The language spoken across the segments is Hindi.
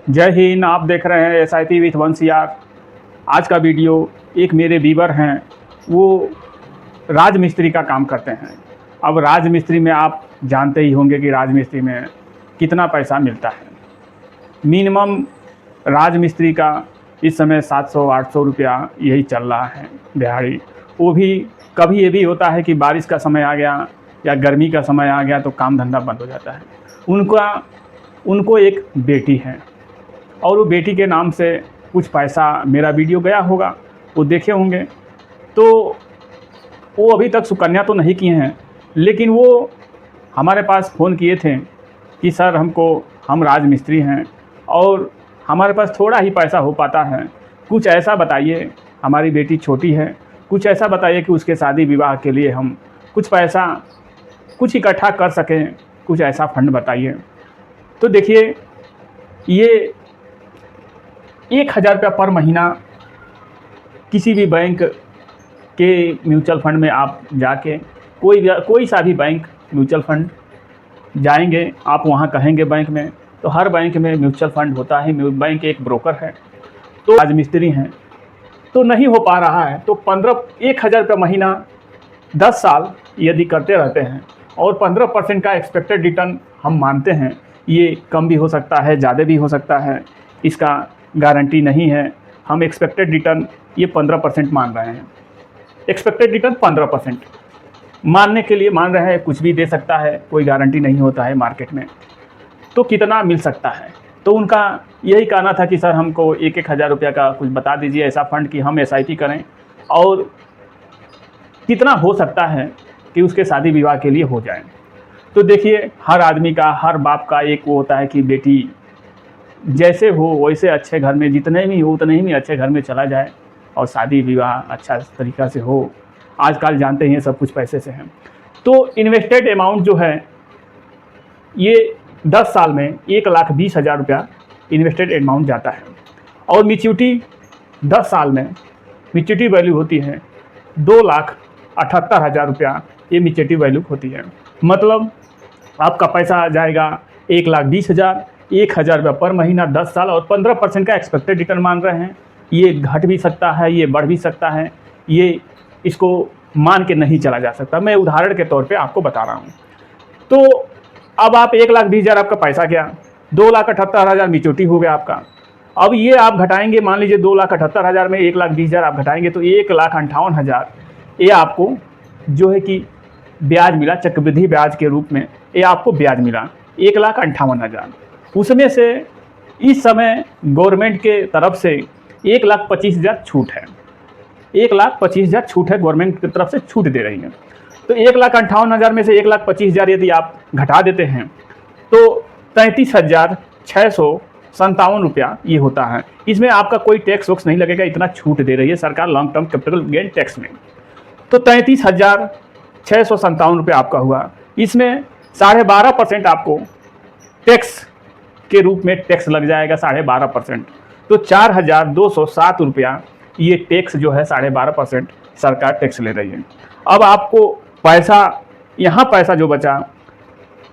जय हिंद। आप देख रहे हैं SIP विथ वंशियार। आज का वीडियो एक मेरे व्यूवर हैं, वो राजमिस्त्री का काम करते हैं। अब राजमिस्त्री में आप जानते ही होंगे कि राजमिस्त्री में कितना पैसा मिलता है। मिनिमम राजमिस्त्री का इस समय 700-800 रुपया यही चल रहा है दिहाड़ी। वो भी कभी ये भी होता है कि बारिश का समय आ गया या गर्मी का समय आ गया तो काम धंधा बंद हो जाता है। उनको एक बेटी है और वो बेटी के नाम से कुछ पैसा, मेरा वीडियो गया होगा, वो देखे होंगे। तो वो अभी तक सुकन्या तो नहीं किए हैं, लेकिन वो हमारे पास फ़ोन किए थे कि सर हम राजमिस्त्री हैं और हमारे पास थोड़ा ही पैसा हो पाता है, कुछ ऐसा बताइए। हमारी बेटी छोटी है, कुछ ऐसा बताइए कि उसके शादी विवाह के लिए हम कुछ पैसा कुछ इकट्ठा कर सकें, कुछ ऐसा फंड बताइए। तो देखिए, ये 1000 रुपया पर महीना किसी भी बैंक के म्यूचुअल फंड में आप जाके कोई सा भी बैंक म्यूचुअल फंड जाएंगे, आप वहाँ कहेंगे बैंक में, तो हर बैंक में म्यूचुअल फंड होता है। बैंक एक ब्रोकर है, तो राजमिस्त्री हैं तो नहीं हो पा रहा है। तो 1000 रुपया महीना 10 साल यदि करते रहते हैं और 15% का एक्सपेक्टेड रिटर्न हम मानते हैं। ये कम भी हो सकता है, ज़्यादा भी हो सकता है, इसका गारंटी नहीं है। हम एक्सपेक्टेड रिटर्न ये 15% मान रहे हैं। एक्सपेक्टेड रिटर्न 15% मानने के लिए मान रहे हैं, कुछ भी दे सकता है, कोई गारंटी नहीं होता है मार्केट में। तो कितना मिल सकता है? तो उनका यही कहना था कि सर हमको 1-1 हज़ार रुपया का कुछ बता दीजिए ऐसा फंड कि हम SIP करें और कितना हो सकता है कि उसके शादी विवाह के लिए हो जाए। तो देखिए, हर आदमी का, हर बाप का एक वो होता है कि बेटी जैसे हो वैसे अच्छे घर में, जितने भी हो उतने ही अच्छे घर में चला जाए और शादी विवाह अच्छा तरीक़ा से हो। आजकल जानते हैं सब कुछ पैसे से है। तो इन्वेस्टेड अमाउंट जो है ये 10 साल में 1,20,000 रुपया इन्वेस्टेड अमाउंट जाता है और मैच्योरिटी 10 साल में मैच्योरिटी वैल्यू होती है 2,78,000 रुपया। ये मैच्योरिटी वैल्यू होती है। मतलब आपका पैसा जाएगा 1,20,000, 1,000 रुपया पर महीना 10 साल और 15% का एक्सपेक्टेड रिटर्न मान रहे हैं। ये घट भी सकता है, ये बढ़ भी सकता है, ये इसको मान के नहीं चला जा सकता। मैं उदाहरण के तौर पे आपको बता रहा हूँ। तो अब आप 1,20,000 आपका पैसा गया, 2,78,000 मैच्योरिटी हो गया आपका। अब ये आप घटाएंगे, मान लीजिए 2,78,000 में 1,20,000 आप घटाएंगे तो 1,58,000 ये आपको जो है कि ब्याज मिला, चक्रवृद्धि ब्याज के रूप में ये आपको ब्याज मिला 1,58,000। उसमें से इस समय गवर्नमेंट के तरफ से 1,25,000 छूट है। 1,25,000 छूट है, गवर्नमेंट की तरफ से छूट दे रही है। तो 1,58,000 में से 1,25,000 यदि आप घटा देते हैं तो 33,657 रुपया ये होता है। इसमें आपका कोई टैक्स वैक्स नहीं लगेगा, इतना छूट दे रही है सरकार long term capital gain tax में। तो 33,657 रुपया आपका हुआ। इसमें 12.5% आपको टैक्स के रूप में टैक्स लग जाएगा, 12.5%। तो 4,207 रुपया ये टैक्स जो है 12.5% सरकार टैक्स ले रही है। अब आपको पैसा, यहाँ पैसा जो बचा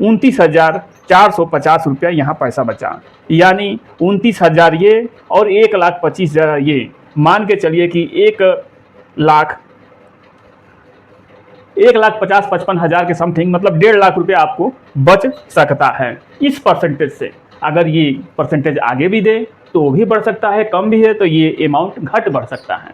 29,450 रुपया यहाँ पैसा बचा, यानी 29,000 ये और 1,25,000 ये, मान के चलिए कि 1,50,55,000 के समथिंग, मतलब 1.5 लाख रुपया आपको बच सकता है इस परसेंटेज से। अगर ये परसेंटेज आगे भी दे तो वो भी बढ़ सकता है, कम भी है तो ये अमाउंट घट बढ़ सकता है।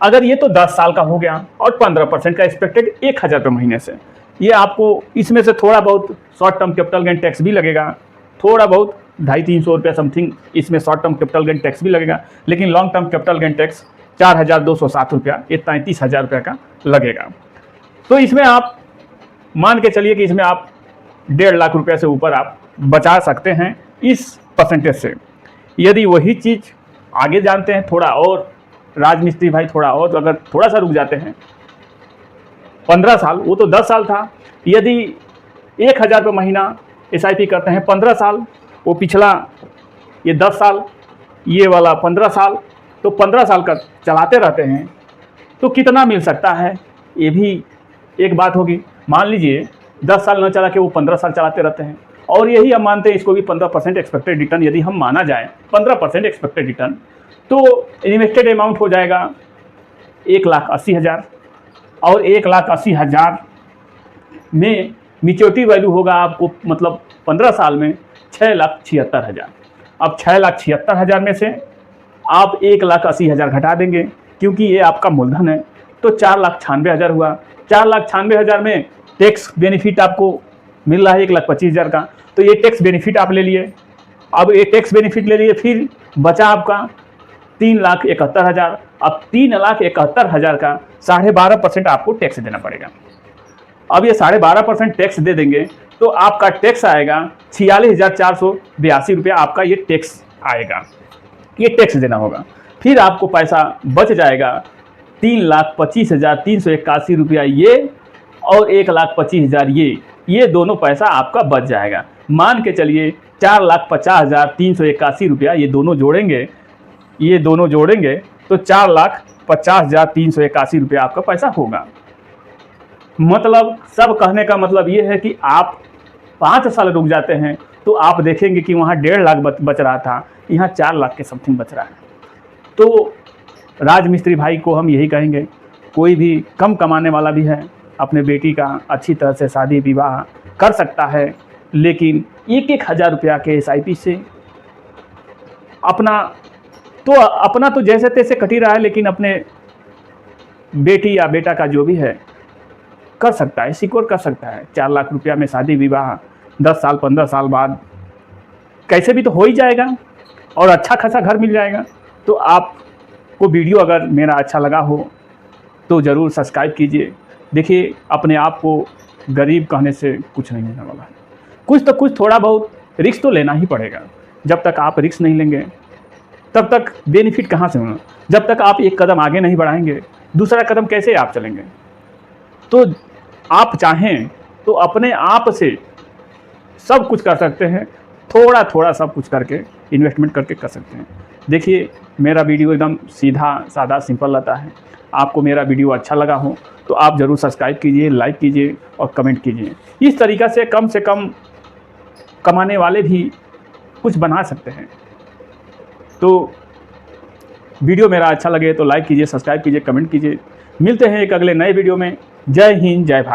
अगर ये तो 10 साल का हो गया और 15% का एक्सपेक्टेड 1,000 रुपये महीने से, ये आपको इसमें से थोड़ा बहुत short term capital gain tax भी लगेगा, थोड़ा बहुत 250-300 रुपया समथिंग इसमें short term capital gain tax भी लगेगा, लेकिन long term capital gain tax 4,207 रुपया, ये 33,000 रुपये का लगेगा। तो इसमें आप मान के चलिए कि इसमें आप 1.5 लाख रुपये से ऊपर आप बचा सकते हैं इस परसेंटेज से। यदि वही चीज़ आगे जानते हैं थोड़ा और, राजमिस्त्री भाई थोड़ा और अगर थोड़ा सा रुक जाते हैं, 15 साल, वो तो 10 साल था। यदि 1,000 रुपये महीना SIP करते हैं 15 साल, वो पिछला ये 10 साल, ये वाला 15 साल, तो 15 साल का चलाते रहते हैं तो कितना मिल सकता है, ये भी एक बात होगी। मान लीजिए 10 साल न चला के वो 15 साल चलाते रहते हैं और यही हम मानते हैं इसको भी 15% एक्सपेक्टेड रिटर्न यदि हम माना जाए 15% एक्सपेक्टेड रिटर्न, तो इन्वेस्टेड अमाउंट हो जाएगा 1,80,000 और 1,80,000 में मैच्योरिटी वैल्यू होगा आपको मतलब 15 साल में 6,76,000। अब 6,76,000 में से आप 1,80,000 घटा देंगे क्योंकि ये आपका मूलधन है, तो 4,96,000 हुआ। 4,96,000 में टैक्स बेनिफिट आपको मिल रहा है 1,25,000 का, तो ये टैक्स बेनिफिट आप ले लिए। अब ये टैक्स बेनिफिट ले लिए, फिर बचा आपका 3,71,000। अब 3,71,000 का 12.5% आपको टैक्स देना पड़ेगा। अब ये 12.5% टैक्स दे देंगे तो आपका टैक्स आएगा 46,482 रुपया, आपका ये टैक्स आएगा, ये टैक्स देना होगा। फिर आपको पैसा बच जाएगा 3,25,381 रुपया ये और 1,25,000 ये दोनों पैसा आपका बच जाएगा। मान के चलिए 4,50,381 रुपया ये दोनों जोड़ेंगे तो 4,50,381 रुपया आपका पैसा होगा। मतलब सब कहने का मतलब ये है कि आप 5 साल रुक जाते हैं तो आप देखेंगे कि वहाँ 1.5 लाख बच रहा था, यहाँ 4 लाख के समथिंग बच रहा है। तो राजमिस्त्री भाई को हम यही कहेंगे, कोई भी कम कमाने वाला भी है अपने बेटी का अच्छी तरह से शादी विवाह कर सकता है, लेकिन 1,000 रुपया के SIP से अपना तो जैसे तैसे कट ही रहा है, लेकिन अपने बेटी या बेटा का जो भी है कर सकता है, सिक्योर कर सकता है। 4 लाख रुपया में शादी विवाह 10 साल 15 साल बाद कैसे भी तो हो ही जाएगा और अच्छा खासा घर मिल जाएगा। तो आपको वीडियो अगर मेरा अच्छा लगा हो तो ज़रूर सब्सक्राइब कीजिए। देखिए, अपने आप को गरीब कहने से कुछ नहीं होने वाला है, कुछ थोड़ा बहुत रिस्क तो लेना ही पड़ेगा। जब तक आप रिस्क नहीं लेंगे तब तक बेनिफिट कहाँ से होना। जब तक आप एक कदम आगे नहीं बढ़ाएंगे दूसरा कदम कैसे आप चलेंगे। तो आप चाहें तो अपने आप से सब कुछ कर सकते हैं, थोड़ा थोड़ा सब कुछ करके इन्वेस्टमेंट करके कर सकते हैं। देखिए, मेरा वीडियो एकदम सीधा सादा सिंपल रहता है। आपको मेरा वीडियो अच्छा लगा हो तो आप ज़रूर सब्सक्राइब कीजिए, लाइक कीजिए और कमेंट कीजिए। इस तरीक़ा से कम कमाने वाले भी कुछ बना सकते हैं। तो वीडियो मेरा अच्छा लगे तो लाइक कीजिए, सब्सक्राइब कीजिए, कमेंट कीजिए। मिलते हैं एक अगले नए वीडियो में। जय हिंद, जय भारत।